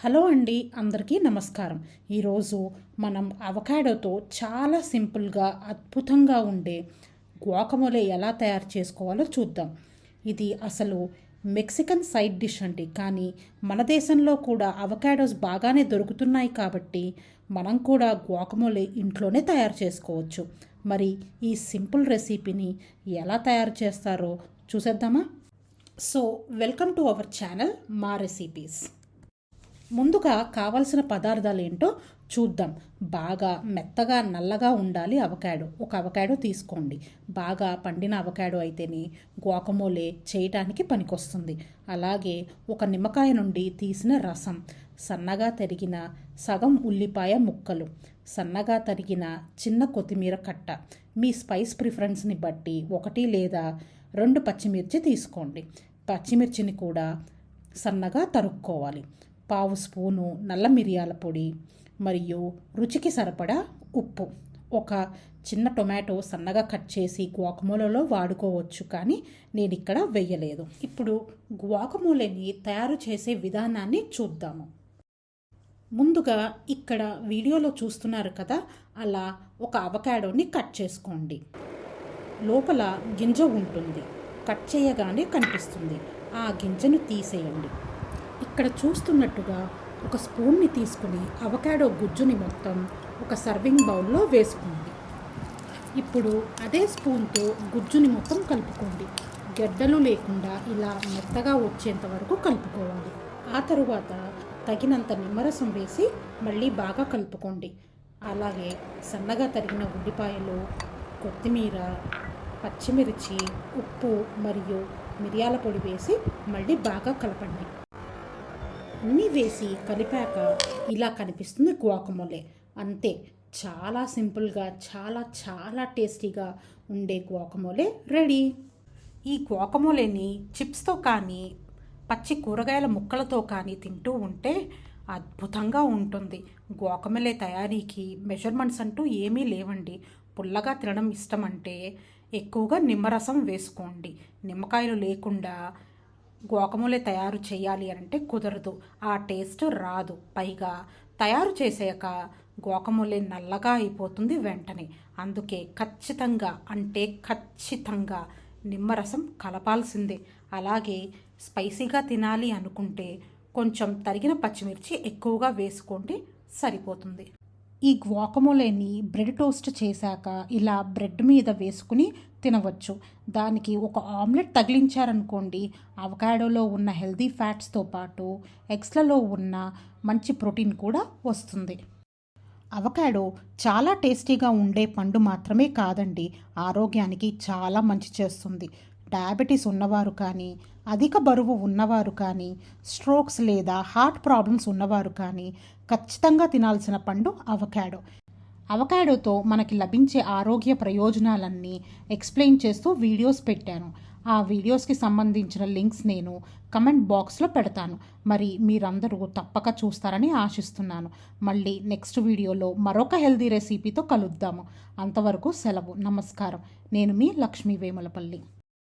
Hello అండి, అందరికీ నమస్కారం. ఈరోజు మనం అవకాడోతో చాలా సింపుల్గా అద్భుతంగా ఉండే గువాకమోలే ఎలా తయారు చేసుకోవాలో చూద్దాం. ఇది అసలు మెక్సికన్ సైడ్ డిష్ అండి. కానీ మన దేశంలో కూడా అవకాడోస్ బాగానే దొరుకుతున్నాయి కాబట్టి మనం కూడా గువాకమోలే ఇంట్లోనే తయారు చేసుకోవచ్చు. మరి ఈ సింపుల్ రెసిపీని ఎలా తయారు చేస్తారో చూసేద్దామా? So welcome to our channel మా రెసిపీస్. ముందుగా కావలసిన పదార్థాలు ఏంటో చూద్దాం. బాగా మెత్తగా నల్లగా ఉండాలి అవకాడో. ఒక అవకాడో తీసుకోండి. బాగా పండిన అవకాడో అయితేనే గువాకమోలే చేయటానికి పనికొస్తుంది. అలాగే ఒక నిమ్మకాయ నుండి తీసిన రసం, సన్నగా తరిగిన సగం ఉల్లిపాయ ముక్కలు, సన్నగా తరిగిన చిన్న కొత్తిమీర కట్ట, మీ స్పైస్ ప్రిఫరెన్స్ని బట్టి 1 లేదా 2 పచ్చిమిర్చి తీసుకోండి. పచ్చిమిర్చిని కూడా సన్నగా తరుక్కోవాలి. 1/2 స్పూను నల్ల మిరియాల పొడి మరియు రుచికి సరిపడా ఉప్పు. ఒక చిన్న టొమాటో సన్నగా కట్ చేసి గువాకమోలేలో వాడుకోవచ్చు, కానీ నేను ఇక్కడ వేయలేదు. ఇప్పుడు గువాకమోలేని తయారు చేసే విధానాన్ని చూద్దాము. ముందుగా ఇక్కడ వీడియోలో చూస్తున్నారు కదా, అలా ఒక అవకాడోని కట్ చేసుకోండి. లోపల గింజ ఉంటుంది, కట్ చేయగానే కనిపిస్తుంది. ఆ గింజను తీసేయండి. ఇక్కడ చూస్తున్నట్టుగా ఒక స్పూన్ని తీసుకుని అవకాడో గుజ్జుని మొత్తం ఒక సర్వింగ్ బౌల్లో వేసుకోండి. ఇప్పుడు అదే స్పూన్తో గుజ్జుని మొత్తం కలుపుకోండి. గడ్డలు లేకుండా ఇలా మెత్తగా వచ్చేంత వరకు కలుపుకోవాలి. ఆ తరువాత తగినంత నిమ్మరసం వేసి మళ్ళీ బాగా కలుపుకోండి. అలాగే సన్నగా తరిగిన ఉల్లిపాయలు, కొత్తిమీర, పచ్చిమిర్చి, ఉప్పు మరియు మిరియాల పొడి వేసి మళ్ళీ బాగా కలపండి. అన్నీ వేసి కలిపాక ఇలా కనిపిస్తుంది గువాకమోలే. అంతే, చాలా సింపుల్గా చాలా చాలా టేస్టీగా ఉండే గువాకమోలే రెడీ. ఈ గువాకమోలేని చిప్స్తో కానీ పచ్చి కూరగాయల ముక్కలతో కానీ తింటూ ఉంటే అద్భుతంగా ఉంటుంది. గువాకమోలే తయారీకి మెజర్మెంట్స్ అంటూ ఏమీ లేవండి. పుల్లగా తినడం ఇష్టం అంటే ఎక్కువగా నిమ్మరసం వేసుకోండి. నిమ్మకాయలు లేకుండా గువాకమోలే తయారు చేయాలి అంటే కుదరదు, ఆ టేస్ట్ రాదు. పైగా తయారు చేసాక గువాకమోలే నల్లగా అయిపోతుంది వెంటనే. అందుకే ఖచ్చితంగా నిమ్మరసం కలపాల్సిందే. అలాగే స్పైసీగా తినాలి అనుకుంటే కొంచెం తరిగిన పచ్చిమిర్చి ఎక్కువగా వేసుకోండి, సరిపోతుంది. ఈ గువాకమోలేని బ్రెడ్ టోస్ట్ చేశాక ఇలా బ్రెడ్ మీద వేసుకుని తినవచ్చు. దానికి ఒక ఆమ్లెట్ తగిలించారనుకోండి, అవకాడోలో ఉన్న హెల్దీ ఫ్యాట్స్తో పాటు ఎగ్స్లలో ఉన్న మంచి ప్రోటీన్ కూడా వస్తుంది. అవకాడో చాలా టేస్టీగా ఉండే పండు మాత్రమే కాదండి, ఆరోగ్యానికి చాలా మంచి చేస్తుంది. డయాబెటీస్ ఉన్నవారు కానీ, అధిక బరువు ఉన్నవారు కానీ, స్ట్రోక్స్ లేదా హార్ట్ ప్రాబ్లమ్స్ ఉన్నవారు కానీ ఖచ్చితంగా తినాల్సిన పండు అవకాడో. అవకాడోతో మనకి లభించే ఆరోగ్య ప్రయోజనాలన్నీ ఎక్స్ప్లెయిన్ చేస్తూ వీడియోస్ పెట్టాను. ఆ వీడియోస్కి సంబంధించిన లింక్స్ నేను కమెంట్ బాక్స్లో పెడతాను. మరి మీరందరూ తప్పక చూస్తారని ఆశిస్తున్నాను. మళ్ళీ నెక్స్ట్ వీడియోలో మరొక హెల్దీ రెసిపీతో కలుద్దాము. అంతవరకు సెలవు. నమస్కారం. నేను మీ లక్ష్మీ వేములపల్లి.